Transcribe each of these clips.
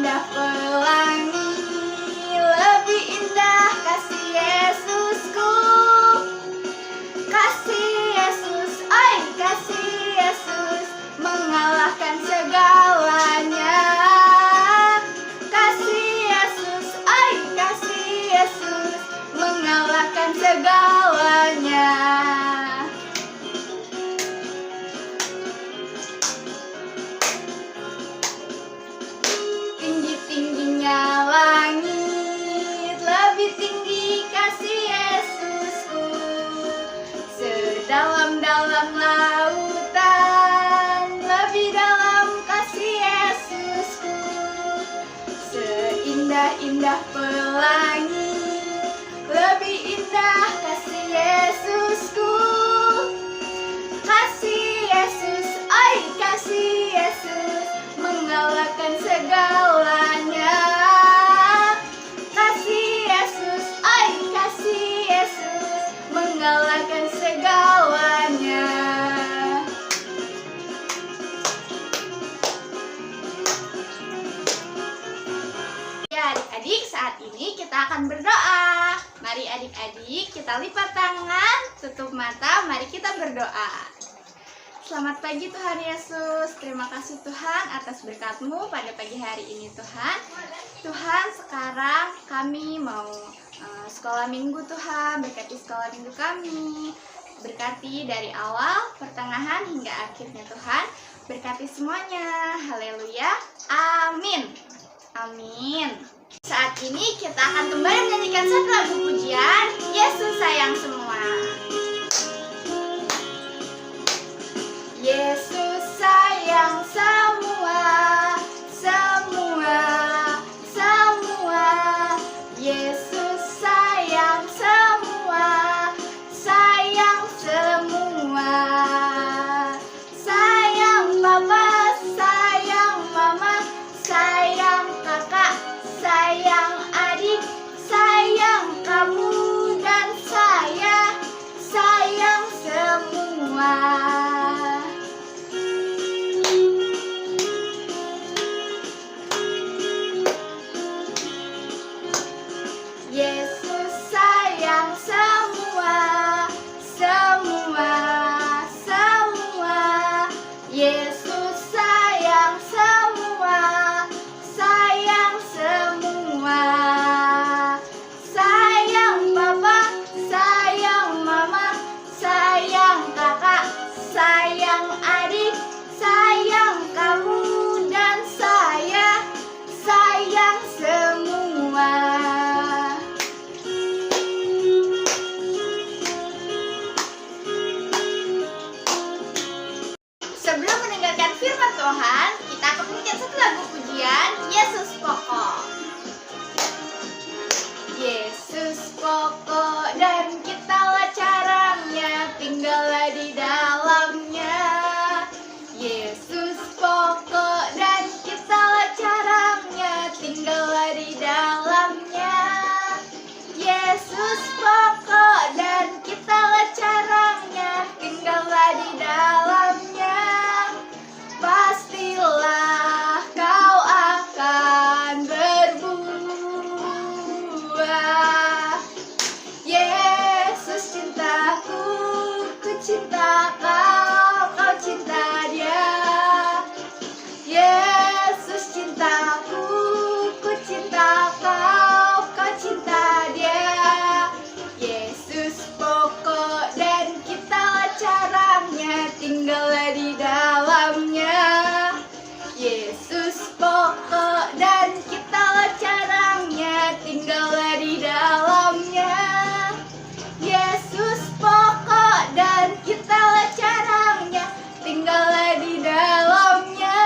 indah pelangi, lebih indah kasih Yesusku. Kasih Yesus, oi kasih Yesus, mengalahkan segalanya. Kasih Yesus, oi kasih Yesus, mengalahkan segalanya. Tinggi-tingginya langit, lebih tinggi kasih Yesusku. Sedalam-dalam lautan, lebih dalam kasih Yesusku. Seindah-indah pelangi, lebih indah kasih Yesusku. Kasih Yesus, oi kasih Yesus, mengalahkan segalanya. Kasih Yesus, oi kasih Yesus, mengalahkan segalanya. Ya adik-adik, saat ini kita akan berdoa. Mari adik-adik kita lipat tangan, tutup mata, mari kita berdoa. Selamat pagi Tuhan Yesus, terima kasih Tuhan atas berkat-Mu pada pagi hari ini Tuhan. Tuhan, sekarang kami mau sekolah minggu Tuhan, berkati sekolah minggu kami. Berkati dari awal, pertengahan hingga akhirnya Tuhan. Berkati semuanya, haleluya, amin. Amin. Saat ini kita akan kembali menyanyikan satu lagu pujian, Yesus sayang semua. Yesus sayang semua, semua, semua. Yesus sayang semua, sayang semua. Sayang Papa, sayang Mama, sayang kakak, sayang adik, sayang kamu dan saya, sayang semua. Yesus sayang semua, semua, semua. Yesus sayang semua, sayang semua. Sayang Papa, sayang Mama, sayang kakak, sayang adik, sayang kamu dan saya, sayang semua. Sebelum mendengarkan firman Tuhan, kita akan menyanyikan satu lagu pujian, Yesus pokok. Yesus pokok dan kitalah caranya, tinggallah di dalamnya. Yesus pokok dan kitalah caranya, tinggallah di dalamnya. Yesus pokok dan kitalah caranya, tinggallah di dalamnya. Pastilah kau akan berbuah. Yesus cintaku, ku cinta kau, kau cinta dia. Yesus cintaku, ku cinta kau, kau cinta dia. Yesus pokok dan kitalah caranya, tinggallah di dalamnya. Yesus pokok dan kitalah caranya, tinggallah di dalamnya. Yesus pokok dan kitalah caranya, tinggallah di dalamnya.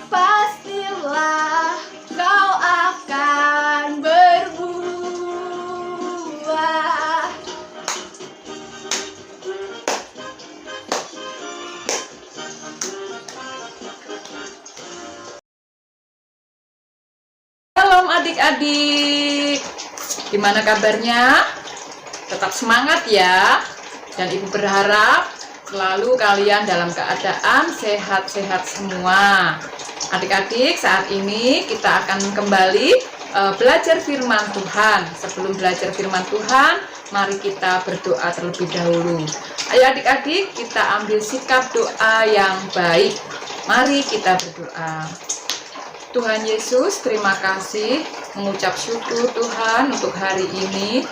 Pastilah kau akan berbuah. Shalom adik-adik, gimana kabarnya? Tetap semangat ya. Dan Ibu berharap selalu kalian dalam keadaan sehat-sehat semua. Adik-adik, saat ini kita akan kembali belajar firman Tuhan. Sebelum belajar firman Tuhan, mari kita berdoa terlebih dahulu. Ayo adik-adik, kita ambil sikap doa yang baik. Mari kita berdoa. Tuhan Yesus, terima kasih, mengucap syukur Tuhan untuk hari ini.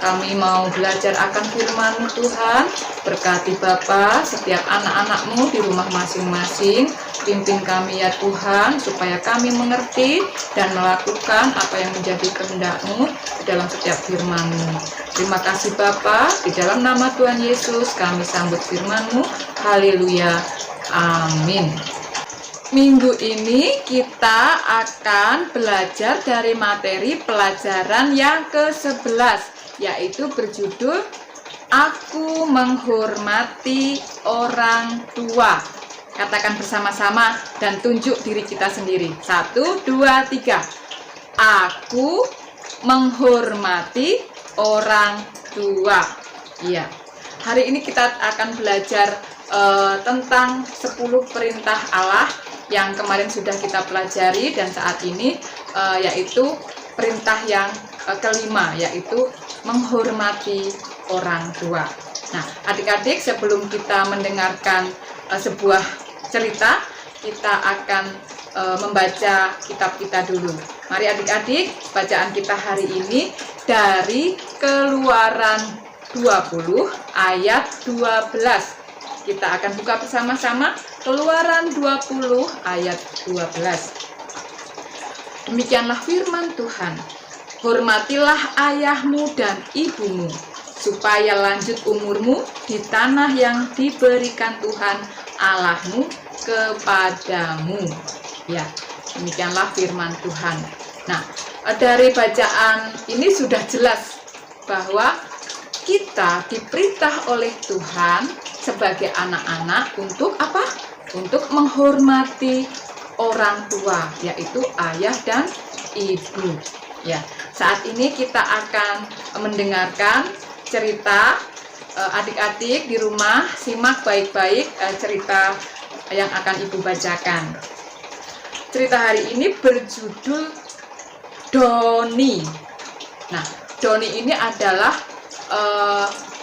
Kami mau belajar akan firman-Mu Tuhan. Berkati Bapa, setiap anak-anak-Mu di rumah masing-masing. Pimpin kami ya Tuhan, supaya kami mengerti dan melakukan apa yang menjadi kehendak-Mu dalam setiap firman-Mu. Terima kasih Bapa, di dalam nama Tuhan Yesus kami sambut firman-Mu. Haleluya. Amin. Minggu ini kita akan belajar dari materi pelajaran yang ke-11, yaitu berjudul Aku Menghormati Orang Tua. Katakan bersama-sama dan tunjuk diri kita sendiri. 1, 2, 3. Aku menghormati orang tua. Iya. Hari ini kita akan belajar tentang 10 perintah Allah yang kemarin sudah kita pelajari, dan saat ini yaitu perintah yang kelima, yaitu menghormati orang tua. Nah, adik-adik, sebelum kita mendengarkan sebuah cerita, kita akan membaca kitab kita dulu. Mari adik-adik, bacaan kita hari ini dari Keluaran 20 ayat 12. Kita akan buka bersama-sama Keluaran 20 ayat 12. Demikianlah firman Tuhan. Hormatilah ayahmu dan ibumu, supaya lanjut umurmu di tanah yang diberikan Tuhan Allahmu kepadamu. Ya, demikianlah firman Tuhan. Nah, dari bacaan ini sudah jelas bahwa kita diperintah oleh Tuhan sebagai anak-anak untuk apa? Untuk menghormati orang tua, yaitu ayah dan ibu. Ya, saat ini kita akan mendengarkan cerita. Adik-adik di rumah simak baik-baik cerita yang akan ibu bacakan. Cerita hari ini berjudul Doni. Nah, Doni ini adalah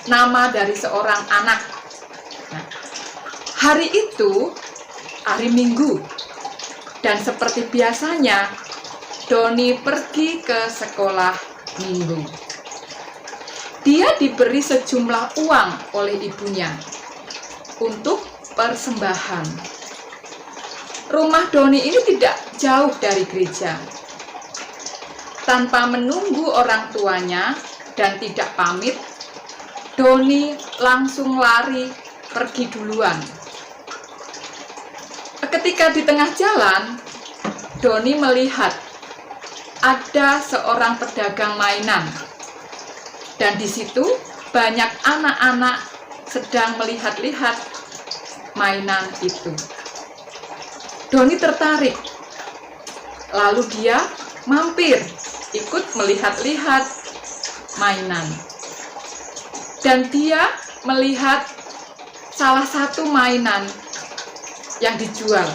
nama dari seorang anak. Nah, hari itu hari Minggu, dan seperti biasanya Doni pergi ke sekolah minggu. Dia diberi sejumlah uang oleh ibunya untuk persembahan. Rumah Doni ini tidak jauh dari gereja. Tanpa menunggu orang tuanya dan tidak pamit, Doni langsung lari pergi duluan. Ketika di tengah jalan, Doni melihat ada seorang pedagang mainan, dan di situ banyak anak-anak sedang melihat-lihat mainan itu. Doni tertarik, lalu dia mampir ikut melihat-lihat mainan, dan dia melihat salah satu mainan yang dijual.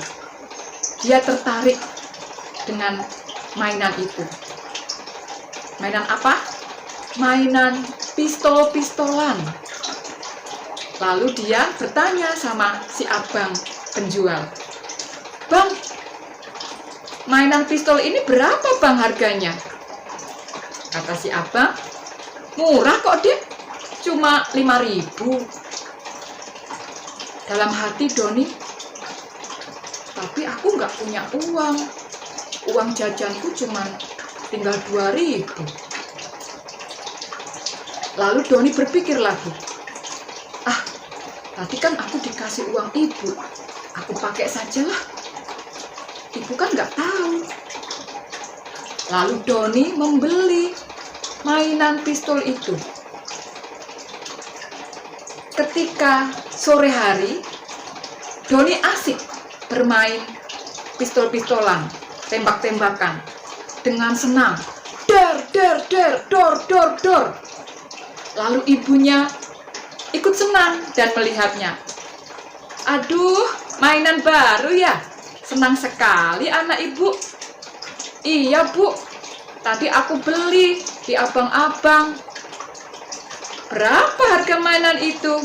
Dia tertarik dengan mainan itu. Mainan apa? Mainan pistol-pistolan. Lalu dia bertanya sama si abang penjual, "Bang, mainan pistol ini berapa bang harganya?" Kata si abang, "Murah kok dek, cuma 5.000. Dalam hati Doni, "Tapi aku nggak punya uang. Uang jajanku cuma tinggal 2.000. Lalu Doni berpikir lagi, tadi kan aku dikasih uang ibu, aku pakai sajalah. Ibu kan nggak tahu." Lalu Doni membeli mainan pistol itu. Ketika sore hari, Doni asik bermain pistol-pistolan, tembak-tembakan dengan senang. Der, der, der, dor, dor. Lalu ibunya ikut senang dan melihatnya. Aduh, mainan baru ya? Senang sekali anak ibu. Iya bu, tadi aku beli di abang-abang. Berapa harga mainan itu?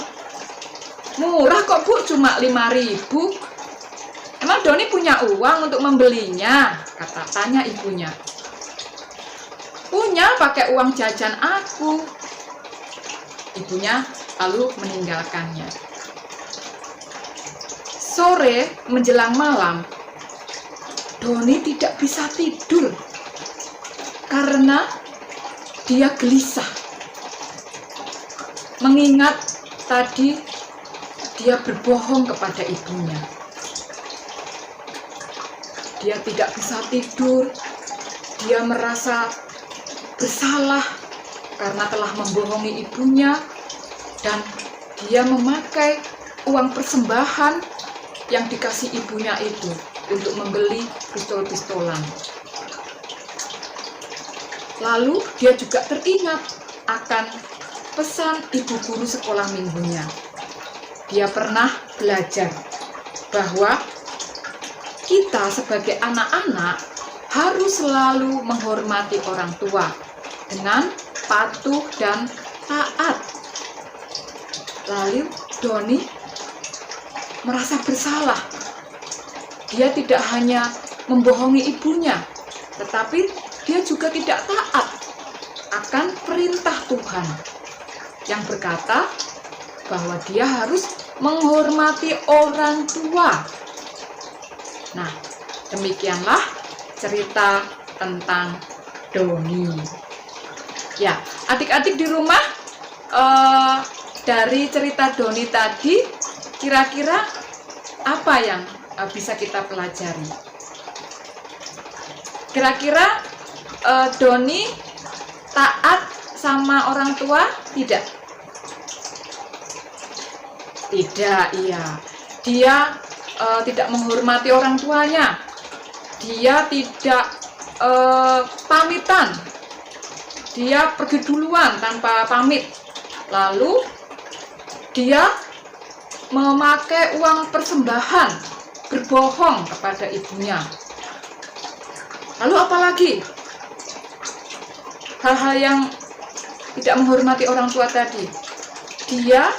Murah kok bu, cuma 5.000. Emang Doni punya uang untuk membelinya? Tanya ibunya. Punya, pakai uang jajan aku. Ibunya lalu meninggalkannya. Sore menjelang malam, Doni tidak bisa tidur karena dia gelisah. Mengingat tadi dia berbohong kepada ibunya. Dia tidak bisa tidur. Dia merasa bersalah karena telah membohongi ibunya, dan dia memakai uang persembahan yang dikasih ibunya itu untuk membeli pistol-pistolan. Lalu dia juga teringat akan pesan ibu guru sekolah minggunya. Dia pernah belajar bahwa kita sebagai anak-anak harus selalu menghormati orang tua dengan patuh dan taat. Lalu Doni merasa bersalah. Dia tidak hanya membohongi ibunya, tetapi dia juga tidak taat akan perintah Tuhan yang berkata bahwa dia harus menghormati orang tua. Nah, demikianlah cerita tentang Doni. Ya, adik-adik di rumah, dari cerita Doni tadi, kira-kira apa yang bisa kita pelajari? Kira-kira Doni taat sama orang tua? Tidak. Tidak, iya. Dia tidak menghormati orang tuanya. Dia tidak pamitan. Dia pergi duluan tanpa pamit. Lalu dia memakai uang persembahan, berbohong kepada ibunya. Lalu apa lagi? Hal-hal yang tidak menghormati orang tua tadi. Dia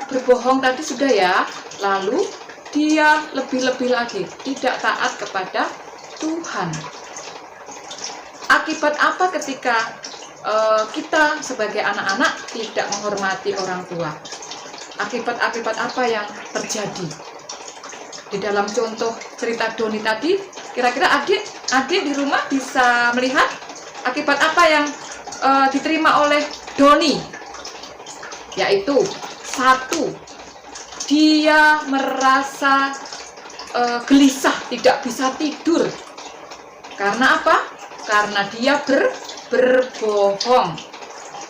berbohong tadi sudah ya. Lalu dia lebih-lebih lagi tidak taat kepada Tuhan. Akibat apa ketika kita sebagai anak-anak tidak menghormati orang tua? Akibat-akibat apa yang terjadi? Di dalam contoh cerita Doni tadi, kira-kira adik di rumah bisa melihat akibat apa yang diterima oleh Doni? Yaitu, 1, dia merasa gelisah, tidak bisa tidur. Karena apa? Karena dia berbohong.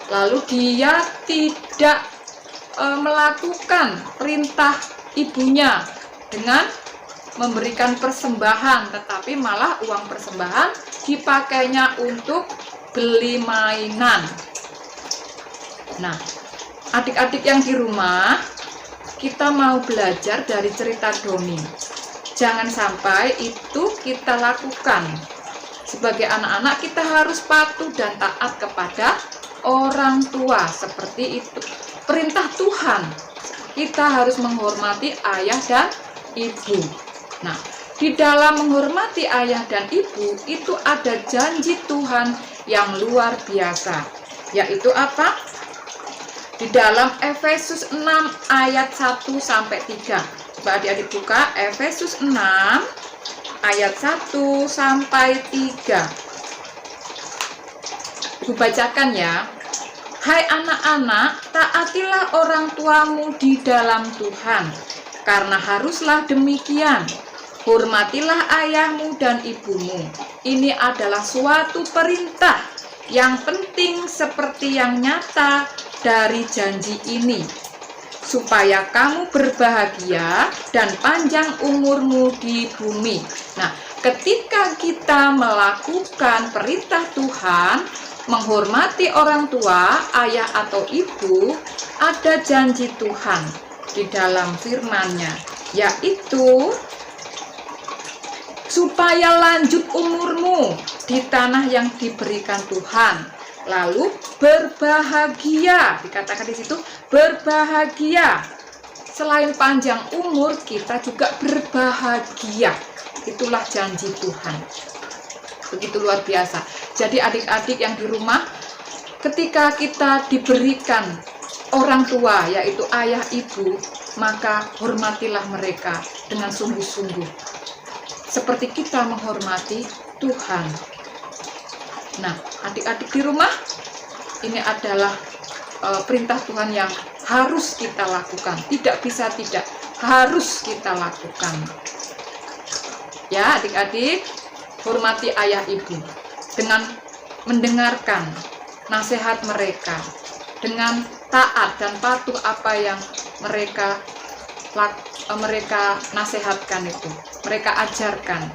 Lalu dia tidak melakukan perintah ibunya dengan memberikan persembahan, tetapi malah uang persembahan dipakainya untuk beli mainan. Nah, adik-adik yang di rumah, kita mau belajar dari cerita Doni. Jangan sampai itu kita lakukan. Sebagai anak-anak kita harus patuh dan taat kepada orang tua. Seperti itu perintah Tuhan. Kita harus menghormati ayah dan ibu. Nah, di dalam menghormati ayah dan ibu itu ada janji Tuhan yang luar biasa. Yaitu apa? Di dalam Efesus 6 ayat 1-3. Coba adik-adik buka Efesus 6 ayat 1-3. Ibu bacakan ya. Hai anak-anak, taatilah orang tuamu di dalam Tuhan, karena haruslah demikian. Hormatilah ayahmu dan ibumu. Ini adalah suatu perintah yang penting seperti yang nyata dari janji ini, supaya kamu berbahagia dan panjang umurmu di bumi. Nah, ketika kita melakukan perintah Tuhan, menghormati orang tua, ayah atau ibu, ada janji Tuhan di dalam firman-Nya, yaitu supaya lanjut umurmu di tanah yang diberikan Tuhan. Lalu berbahagia, dikatakan di situ berbahagia. Selain panjang umur, kita juga berbahagia. Itulah janji Tuhan. Begitu luar biasa. Jadi adik-adik yang di rumah, ketika kita diberikan orang tua, yaitu ayah ibu, maka hormatilah mereka dengan sungguh-sungguh. Seperti kita menghormati Tuhan. Nah, adik-adik di rumah, ini adalah perintah Tuhan yang harus kita lakukan. Tidak bisa tidak, harus kita lakukan. Ya, adik-adik, hormati ayah ibu dengan mendengarkan nasihat mereka, dengan taat dan patuh apa yang mereka nasihatkan itu, mereka ajarkan.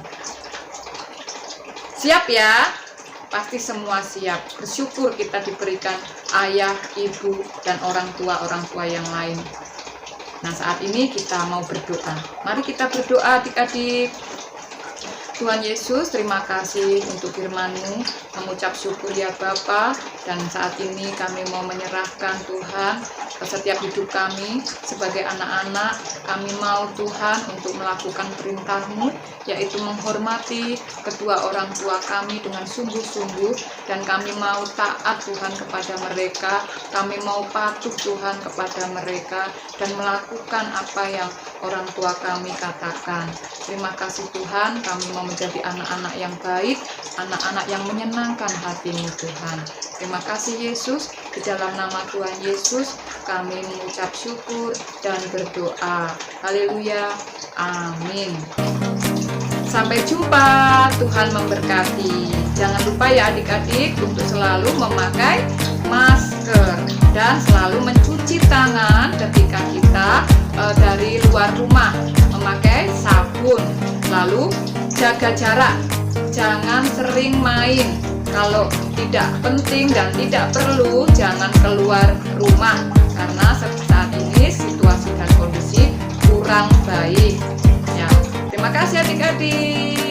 Siap ya? Pasti semua siap. Bersyukur kita diberikan ayah, ibu, dan orang tua yang lain. Nah, saat ini kita mau berdoa. Mari kita berdoa adik-adik. Tuhan Yesus, terima kasih untuk firman-Mu. Mengucap syukur ya Bapa, dan saat ini kami mau menyerahkan Tuhan ke setiap hidup kami sebagai anak-anak. Kami mau Tuhan untuk melakukan perintah-Mu, yaitu menghormati kedua orang tua kami dengan sungguh-sungguh, dan kami mau taat Tuhan kepada mereka. Kami mau patuh Tuhan kepada mereka dan melakukan apa yang orang tua kami katakan. Terima kasih Tuhan, kami mau menjadi anak-anak yang baik, anak-anak yang menyenangkan hati-Mu Tuhan. Terima kasih Yesus, di dalam nama Tuhan Yesus kami mengucap syukur dan berdoa. Haleluya, amin. Sampai jumpa, Tuhan memberkati. Jangan lupa ya adik-adik untuk selalu memakai masker dan selalu mencuci tangan ketika kita dari luar rumah, memakai sabun. Lalu jaga jarak, jangan sering main. Kalau tidak penting dan tidak perlu, jangan keluar rumah karena saat ini situasi dan kondisi kurang baik. Ya, terima kasih adik-adik.